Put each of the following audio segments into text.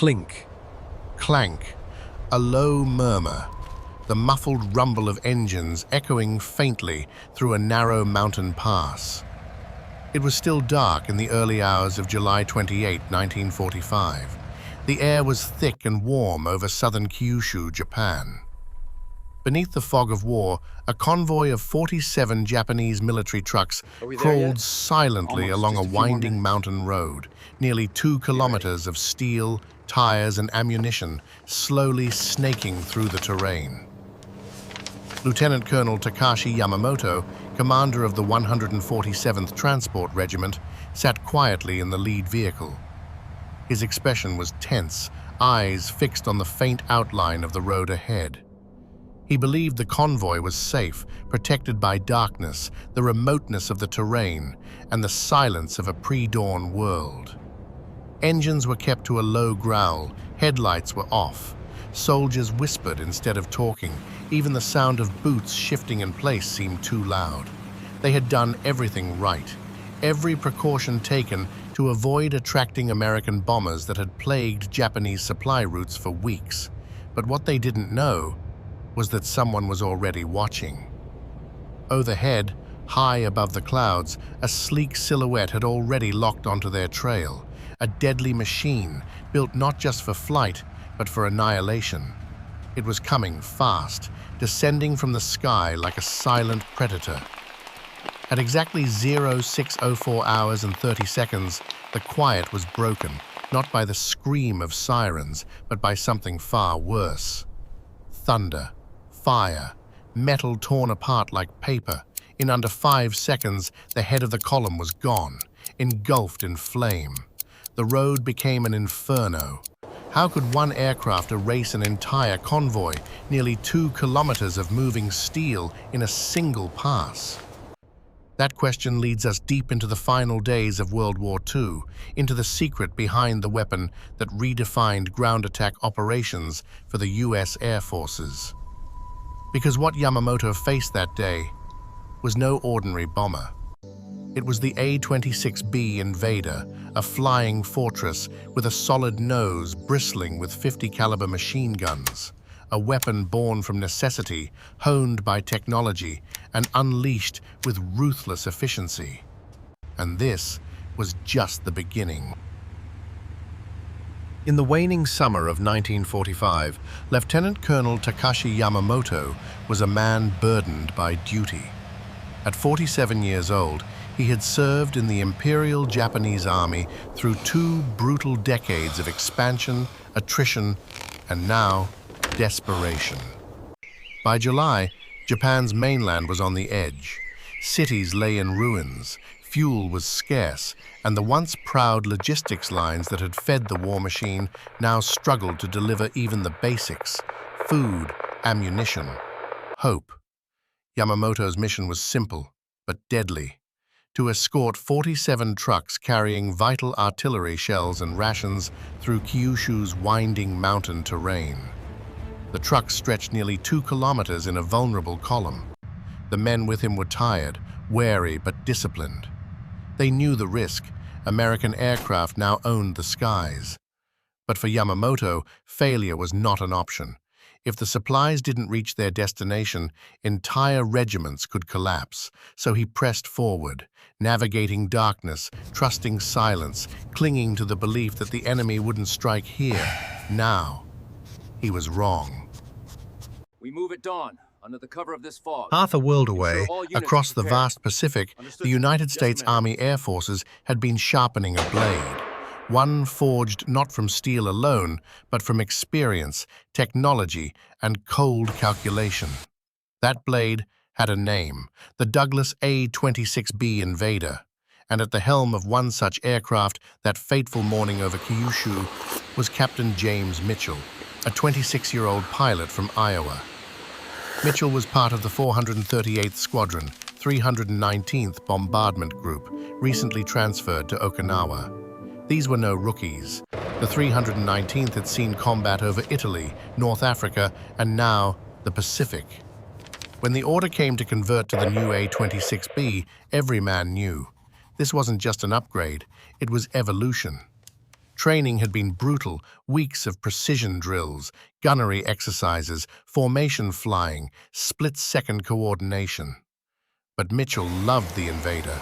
clink. Clank, a low murmur, the muffled rumble of engines echoing faintly through a narrow mountain pass. It was still dark in the early hours of July 28, 1945. The air was thick and warm over southern Kyushu, Japan. Beneath the fog of war, a convoy of 47 Japanese military trucks crawled silently along a winding mountain road, nearly 2 kilometers of steel, tires, and ammunition slowly snaking through the terrain. Lieutenant Colonel Yamamoto, commander of the 147th Transport Regiment, sat quietly in the lead vehicle. His expression was tense, eyes fixed on the faint outline of the road ahead. He believed the convoy was safe, protected by darkness, the remoteness of the terrain, and the silence of a pre-dawn world. Engines were kept to a low growl, headlights were off. Soldiers whispered instead of talking. Even the sound of boots shifting in place seemed too loud. They had done everything right, every precaution taken to avoid attracting American bombers that had plagued Japanese supply routes for weeks. But what they didn't know was that someone was already watching. Overhead, high above the clouds, a sleek silhouette had already locked onto their trail, a deadly machine built not just for flight, but for annihilation. It was coming fast, descending from the sky like a silent predator. At exactly 0604 hours and 30 seconds, the quiet was broken, not by the scream of sirens, but by something far worse. Thunder, fire, metal torn apart like paper. In under 5 seconds, the head of the column was gone, engulfed in flame. The road became an inferno. How could one aircraft erase an entire convoy, nearly 2 kilometers of moving steel, in a single pass? That question leads us deep into the final days of World War II, into the secret behind the weapon that redefined ground attack operations for the US Air Forces. Because what Yamamoto faced that day was no ordinary bomber. It was the A-26B Invader, a flying fortress with a solid nose bristling with 50 caliber machine guns, a weapon born from necessity, honed by technology, and unleashed with ruthless efficiency. And this was just the beginning. In the waning summer of 1945, Lieutenant Colonel Yamamoto was a man burdened by duty. At 47 years old, he had served in the Imperial Japanese Army through 2 brutal decades of expansion, attrition, and now desperation. By July, Japan's mainland was on the edge. Cities lay in ruins, fuel was scarce, and the once proud logistics lines that had fed the war machine now struggled to deliver even the basics: food, ammunition, hope. Yamamoto's mission was simple, but deadly: to escort 47 trucks carrying vital artillery shells and rations through Kyushu's winding mountain terrain. The trucks stretched nearly 2 kilometers in a vulnerable column. The men with him were tired, wary but disciplined. They knew the risk. American aircraft now owned the skies. But for Yamamoto, failure was not an option. If the supplies didn't reach their destination, entire regiments could collapse. So he pressed forward, navigating darkness, trusting silence, clinging to the belief that the enemy wouldn't strike here, now. He was wrong. We move at dawn, under the cover of this fog. Half a world away, across the vast Pacific, the United States Army Air Forces had been sharpening a blade. One forged not from steel alone, but from experience, technology, and cold calculation. That blade had a name: the Douglas A-26B Invader. And at the helm of one such aircraft that fateful morning over Kyushu was Captain James Mitchell, a 26-year-old pilot from Iowa. Mitchell was part of the 438th Squadron, 319th Bombardment Group, recently transferred to Okinawa. These were no rookies. The 319th had seen combat over Italy, North Africa, and now the Pacific. When the order came to convert to the new A-26B, every man knew. This wasn't just an upgrade, it was evolution. Training had been brutal, weeks of precision drills, gunnery exercises, formation flying, split-second coordination. But Mitchell loved the Invader.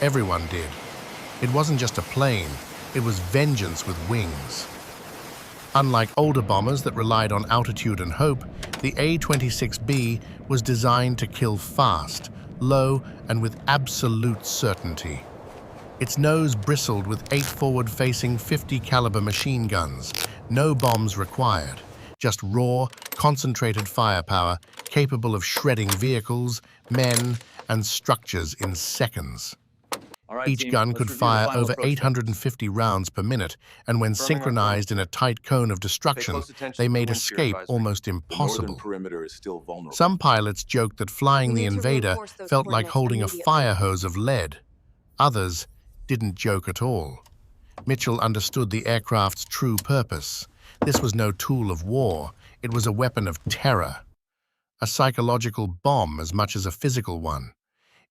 Everyone did. It wasn't just a plane, it was vengeance with wings. Unlike older bombers that relied on altitude and hope, the A-26B was designed to kill fast, low, and with absolute certainty. Its nose bristled with 8 forward-facing 50-caliber machine guns, no bombs required, just raw, concentrated firepower capable of shredding vehicles, men, and structures in seconds. Each gun could fire over 850 rounds per minute, and when synchronized in a tight cone of destruction, they made escape almost impossible. Some pilots joked that flying the Invader felt like holding a fire hose of lead. Others didn't joke at all. Mitchell understood the aircraft's true purpose. This was no tool of war, it was a weapon of terror. A psychological bomb as much as a physical one.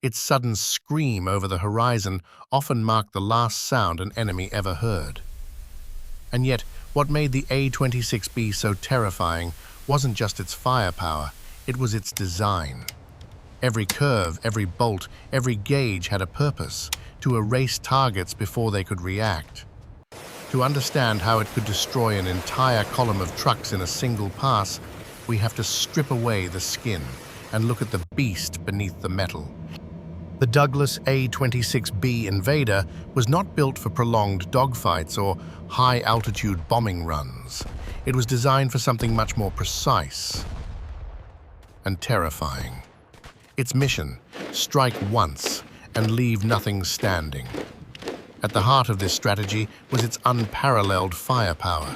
Its sudden scream over the horizon often marked the last sound an enemy ever heard. And yet, what made the A-26B so terrifying wasn't just its firepower, it was its design. Every curve, every bolt, every gauge had a purpose, to erase targets before they could react. To understand how it could destroy an entire column of trucks in a single pass, we have to strip away the skin and look at the beast beneath the metal. The Douglas A-26B Invader was not built for prolonged dogfights or high-altitude bombing runs. It was designed for something much more precise and terrifying. Its mission, strike once and leave nothing standing. At the heart of this strategy was its unparalleled firepower.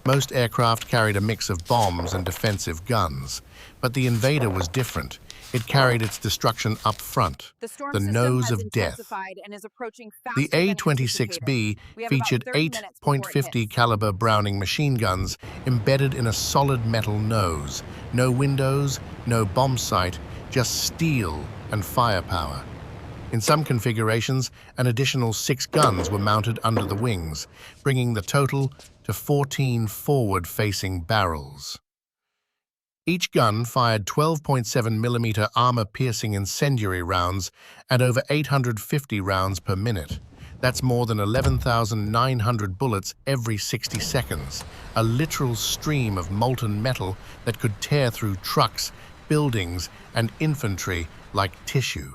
Most aircraft carried a mix of bombs and defensive guns, but the Invader was different. It carried its destruction up front, the nose of death. The A-26B featured 8.50 caliber Browning machine guns embedded in a solid metal nose. No windows, no bomb sight, just steel and firepower. In some configurations, an additional 6 guns were mounted under the wings, bringing the total to 14 forward-facing barrels. Each gun fired 12.7mm armor-piercing incendiary rounds at over 850 rounds per minute. That's more than 11,900 bullets every 60 seconds, a literal stream of molten metal that could tear through trucks, buildings, and infantry like tissue.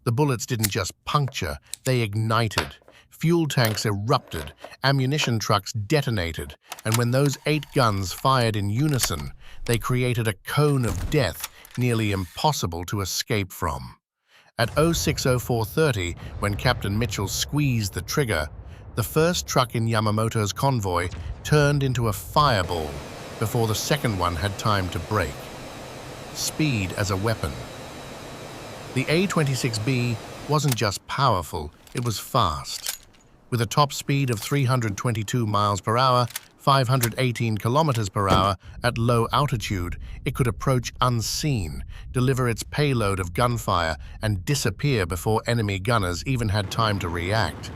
The bullets didn't just puncture, they ignited. Fuel tanks erupted, ammunition trucks detonated, and when those 8 guns fired in unison, they created a cone of death nearly impossible to escape from. At 06:04:30, when Captain Mitchell squeezed the trigger, the first truck in Yamamoto's convoy turned into a fireball before the second one had time to brake. Speed as a weapon. The A-26B wasn't just powerful, it was fast. With a top speed of 322 miles per hour, 518 kilometers per hour at low altitude, it could approach unseen, deliver its payload of gunfire, and disappear before enemy gunners even had time to react.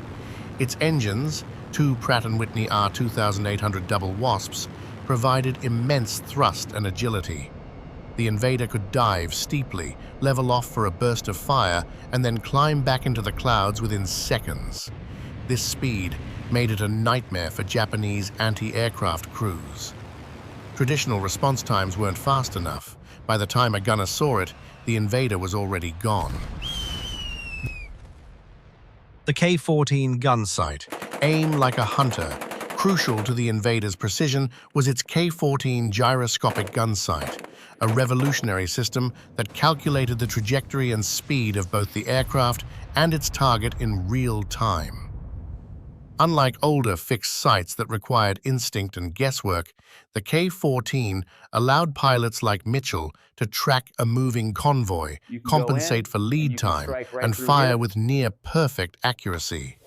Its engines, 2 Pratt & Whitney R2800 double Wasps, provided immense thrust and agility. The Invader could dive steeply, level off for a burst of fire, and then climb back into the clouds within seconds. This speed made it a nightmare for Japanese anti-aircraft crews. Traditional response times weren't fast enough. By the time a gunner saw it, the Invader was already gone. The K-14 gun sight, aim like a hunter. Crucial to the Invader's precision was its K-14 gyroscopic gun sight, a revolutionary system that calculated the trajectory and speed of both the aircraft and its target in real time. Unlike older fixed sights that required instinct and guesswork, the K-14 allowed pilots like Mitchell to track a moving convoy, compensate for lead time, and fire with near-perfect accuracy.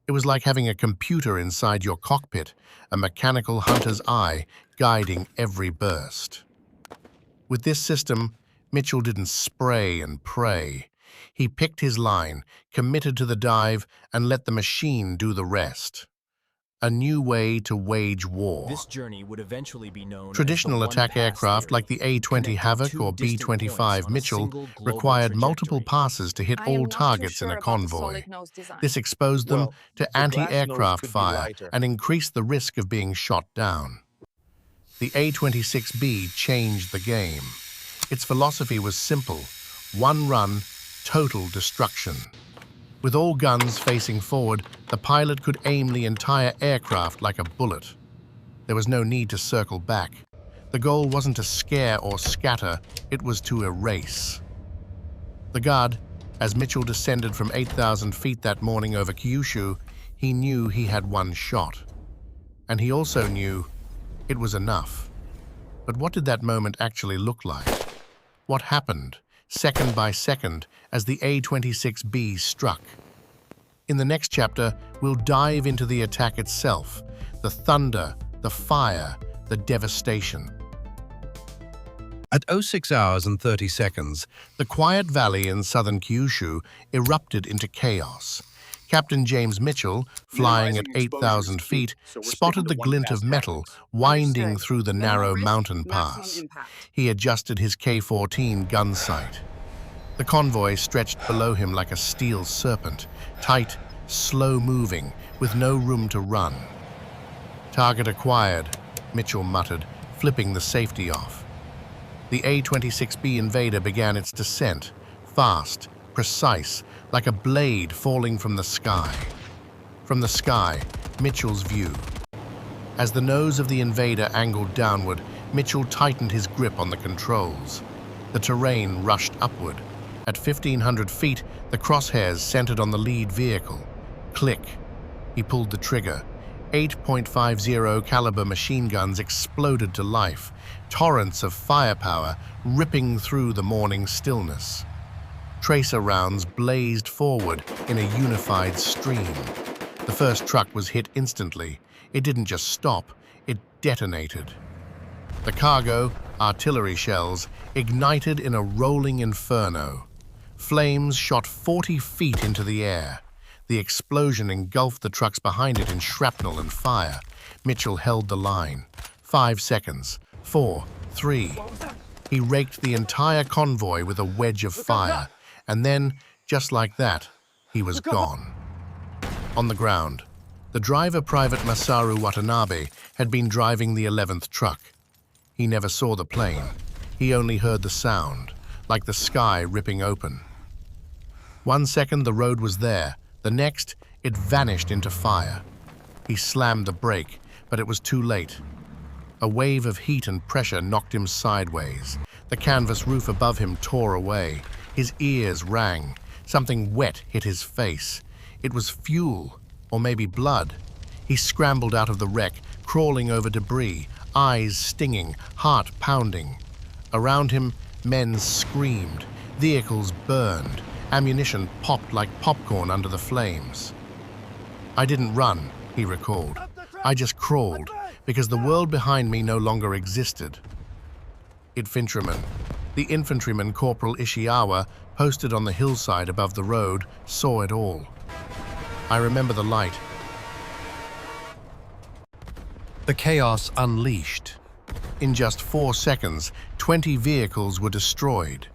It was like having a computer inside your cockpit, a mechanical hunter's eye guiding every burst. With this system, Mitchell didn't spray and pray. He picked his line, committed to the dive, and let the machine do the rest. A new way to wage war. This journey would eventually be known Traditional as the attack one-pass aircraft theory, like the A-20 connecting Havoc two or distant points B-25 on a Mitchell single global required multiple trajectory. passes to hit I am all not too targets sure in a about the convoy. solid nose design. This exposed them Well, to the glass nose anti-aircraft could be fire lighter. and increased the risk of being shot down. The A-26B changed the game. Its philosophy was simple: one run, total destruction. With all guns facing forward, the pilot could aim the entire aircraft like a bullet. There was no need to circle back. The goal wasn't to scare or scatter, it was to erase. The guard, as Mitchell descended from 8,000 feet that morning over Kyushu, he knew he had one shot. And he also knew it was enough. But what did that moment actually look like? What happened, second by second, as the A-26B struck? In the next chapter, we'll dive into the attack itself, the thunder, the fire, the devastation. At 06 hours and 30 seconds, the quiet valley in southern Kyushu erupted into chaos. Captain James Mitchell, flying at 8,000 feet, spotted the glint of metal winding through the narrow mountain pass. He adjusted his K-14 gun sight. The convoy stretched below him like a steel serpent, tight, slow-moving, with no room to run. "Target acquired," Mitchell muttered, flipping the safety off. The A-26B Invader began its descent, fast, precise, like a blade falling from the sky. From the sky, Mitchell's view. As the nose of the Invader angled downward, Mitchell tightened his grip on the controls. The terrain rushed upward. At 1,500 feet, the crosshairs centered on the lead vehicle. Click. He pulled the trigger. 8.50 caliber machine guns exploded to life, torrents of firepower ripping through the morning stillness. Tracer rounds blazed forward in a unified stream. The first truck was hit instantly. It didn't just stop, it detonated. The cargo, artillery shells, ignited in a rolling inferno. Flames shot 40 feet into the air. The explosion engulfed the trucks behind it in shrapnel and fire. Mitchell held the line. 5 seconds. 4, 3. He raked the entire convoy with a wedge of fire. And then, just like that, he was gone. On the ground, the driver, Private Masaru Watanabe, had been driving the 11th truck. He never saw the plane. He only heard the sound, like the sky ripping open. 1 second the road was there. The next, it vanished into fire. He slammed the brake, but it was too late. A wave of heat and pressure knocked him sideways. The canvas roof above him tore away. His ears rang. Something wet hit his face. It was fuel, or maybe blood. He scrambled out of the wreck, crawling over debris, eyes stinging, heart pounding. Around him, men screamed. Vehicles burned. Ammunition popped like popcorn under the flames. "I didn't run," he recalled. "I just crawled, because the world behind me no longer existed." The infantryman Corporal Ishiawa, posted on the hillside above the road, saw it all. "I remember the light." The chaos unleashed. In just 4 seconds, 20 vehicles were destroyed.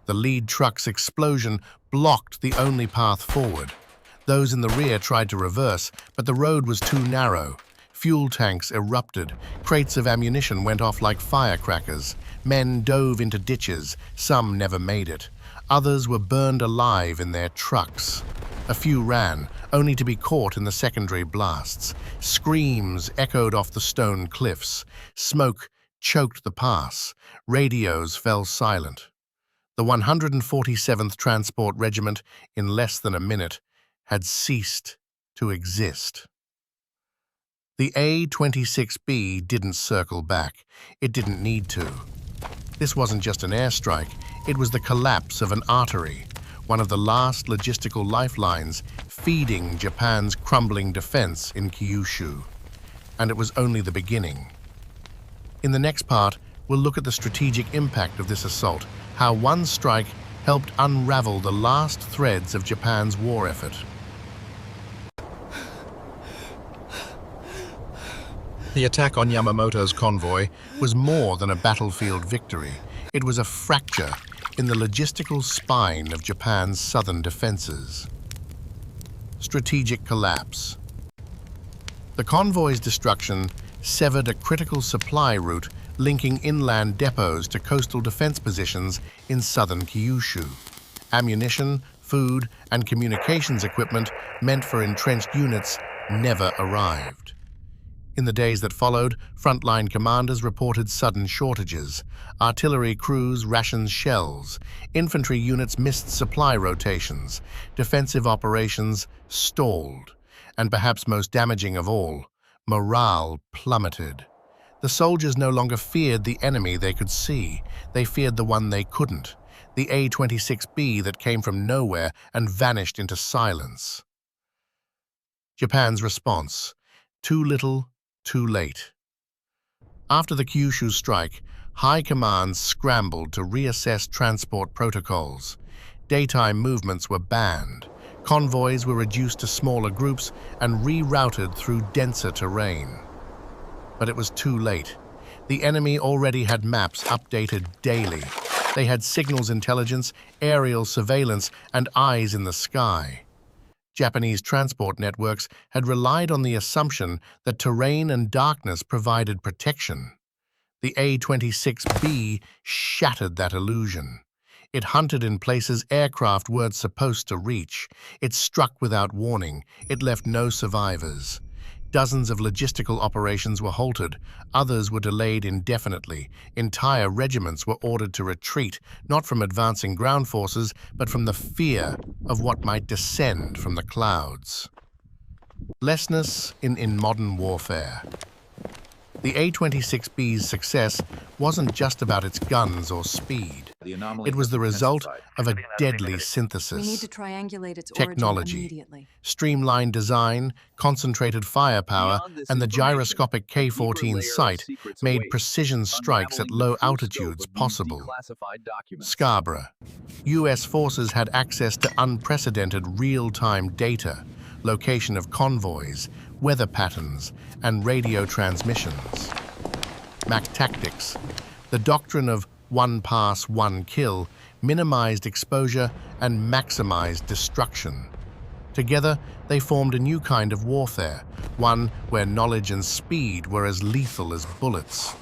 The lead truck's explosion blocked the only path forward. Those in the rear tried to reverse, but the road was too narrow. Fuel tanks erupted. Crates of ammunition went off like firecrackers. Men dove into ditches. Some never made it. Others were burned alive in their trucks. A few ran, only to be caught in the secondary blasts. Screams echoed off the stone cliffs. Smoke choked the pass. Radios fell silent. The 147th Transport Regiment, in less than a minute, had ceased to exist. The A-26B didn't circle back. It didn't need to. This wasn't just an airstrike. It was the collapse of an artery, one of the last logistical lifelines feeding Japan's crumbling defense in Kyushu. And it was only the beginning. In the next part, we'll look at the strategic impact of this assault, how one strike helped unravel the last threads of Japan's war effort. The attack on Yamamoto's convoy was more than a battlefield victory. It was a fracture in the logistical spine of Japan's southern defenses. Strategic collapse. The convoy's destruction severed a critical supply route linking inland depots to coastal defense positions in southern Kyushu. Ammunition, food, and communications equipment meant for entrenched units never arrived. In the days that followed, frontline commanders reported sudden shortages. Artillery crews rationed shells. Infantry units missed supply rotations. Defensive operations stalled. And perhaps most damaging of all, morale plummeted. The soldiers no longer feared the enemy they could see. They feared the one they couldn't, the A-26B that came from nowhere and vanished into silence. Japan's response: too little, too late. After the Kyushu strike, High Command scrambled to reassess transport protocols. Daytime movements were banned. Convoys were reduced to smaller groups and rerouted through denser terrain. But it was too late. The enemy already had maps updated daily. They had signals intelligence, aerial surveillance, and eyes in the sky. Japanese transport networks had relied on the assumption that terrain and darkness provided protection. The A-26B shattered that illusion. It hunted in places aircraft weren't supposed to reach. It struck without warning. It left no survivors. Dozens of logistical operations were halted. Others were delayed indefinitely. Entire regiments were ordered to retreat, not from advancing ground forces, but from the fear of what might descend from the clouds. Lessons in modern warfare. The A-26B's success wasn't just about its guns or speed. It was the result of a deadly synthesis. We need to triangulate its Technology, origin immediately. streamlined design, concentrated firepower, and the gyroscopic K-14 sight made precision strikes at low altitudes possible. Scarborough. U.S. forces had access to unprecedented real-time data, location of convoys, weather patterns, and radio transmissions. MAC tactics. The doctrine of one pass, one kill minimized exposure and maximized destruction. Together, they formed a new kind of warfare, one where knowledge and speed were as lethal as bullets.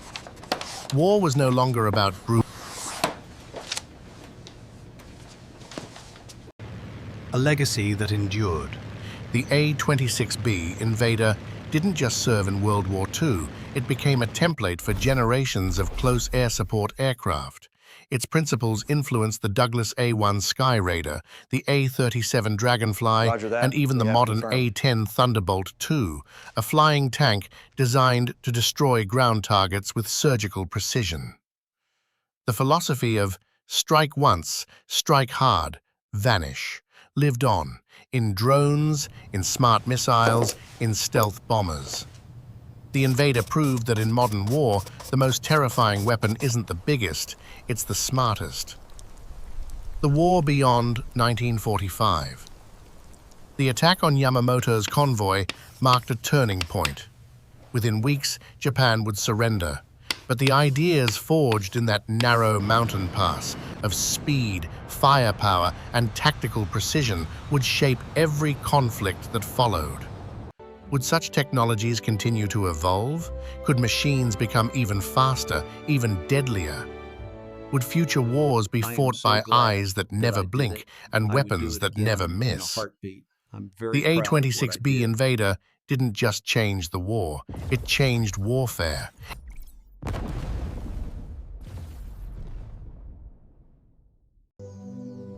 War was no longer about group. A legacy that endured. The A-26B Invader didn't just serve in World War II, it became a template for generations of close air support aircraft. Its principles influenced the Douglas A-1 Sky Raider, the A-37 Dragonfly, and even the modern A-10 Thunderbolt II, a flying tank designed to destroy ground targets with surgical precision. The philosophy of strike once, strike hard, vanish lived on, in drones, in smart missiles, in stealth bombers. The Invader proved that in modern war, the most terrifying weapon isn't the biggest, it's the smartest. The war beyond 1945. The attack on Yamamoto's convoy marked a turning point. Within weeks, Japan would surrender. But the ideas forged in that narrow mountain pass of speed, firepower, and tactical precision would shape every conflict that followed. Would such technologies continue to evolve? Could machines become even faster, even deadlier? Would future wars be fought by eyes that never blink and weapons that never miss? The A-26B Invader didn't just change the war, it changed warfare.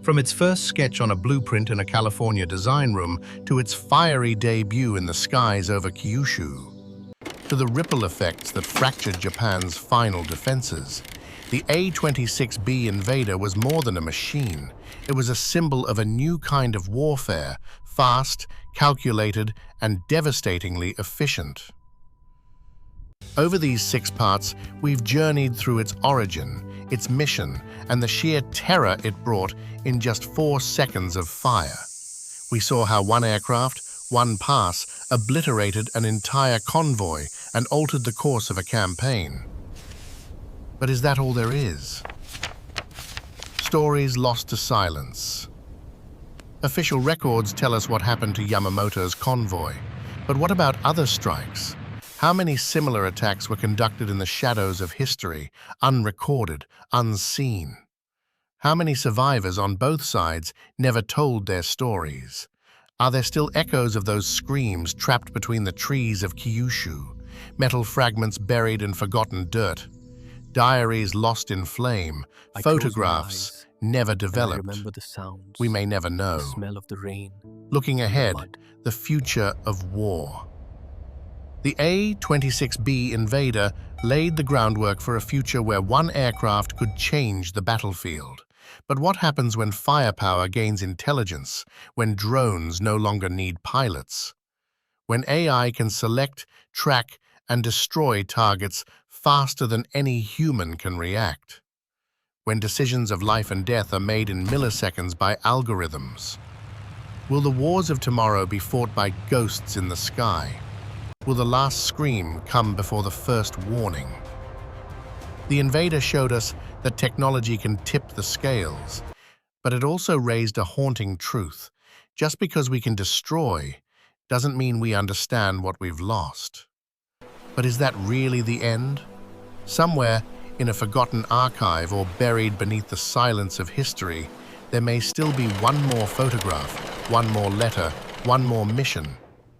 From its first sketch on a blueprint in a California design room to its fiery debut in the skies over Kyushu, to the ripple effects that fractured Japan's final defenses, the A-26B Invader was more than a machine. It was a symbol of a new kind of warfare, fast, calculated, and devastatingly efficient. Over these 6 parts, we've journeyed through its origin, its mission, and the sheer terror it brought in just 4 seconds of fire. We saw how one aircraft, one pass, obliterated an entire convoy and altered the course of a campaign. But is that all there is? Stories lost to silence. Official records tell us what happened to Yamamoto's convoy, but what about other strikes? How many similar attacks were conducted in the shadows of history, unrecorded, unseen? How many survivors on both sides never told their stories? Are there still echoes of those screams trapped between the trees of Kyushu, metal fragments buried in forgotten dirt, diaries lost in flame, photographs never developed? I remember the sounds, We may never know. the smell of the rain. Looking ahead, Mud. the future of war. The A-26B Invader laid the groundwork for a future where one aircraft could change the battlefield. But what happens when firepower gains intelligence, when drones no longer need pilots? When AI can select, track, and destroy targets faster than any human can react? When decisions of life and death are made in milliseconds by algorithms? Will the wars of tomorrow be fought by ghosts in the sky? Will the last scream come before the first warning? The Invader showed us that technology can tip the scales, but it also raised a haunting truth. Just because we can destroy doesn't mean we understand what we've lost. But is that really the end? Somewhere in a forgotten archive or buried beneath the silence of history, there may still be one more photograph, one more letter, one more mission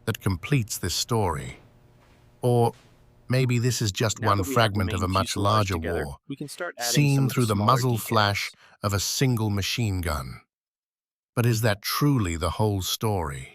that completes this story. Or maybe this is just Now one that we have the fragment main of a much fuselage larger together, war, we can start adding some seen of through the smaller muzzle details. flash of a single machine gun. But is that truly the whole story?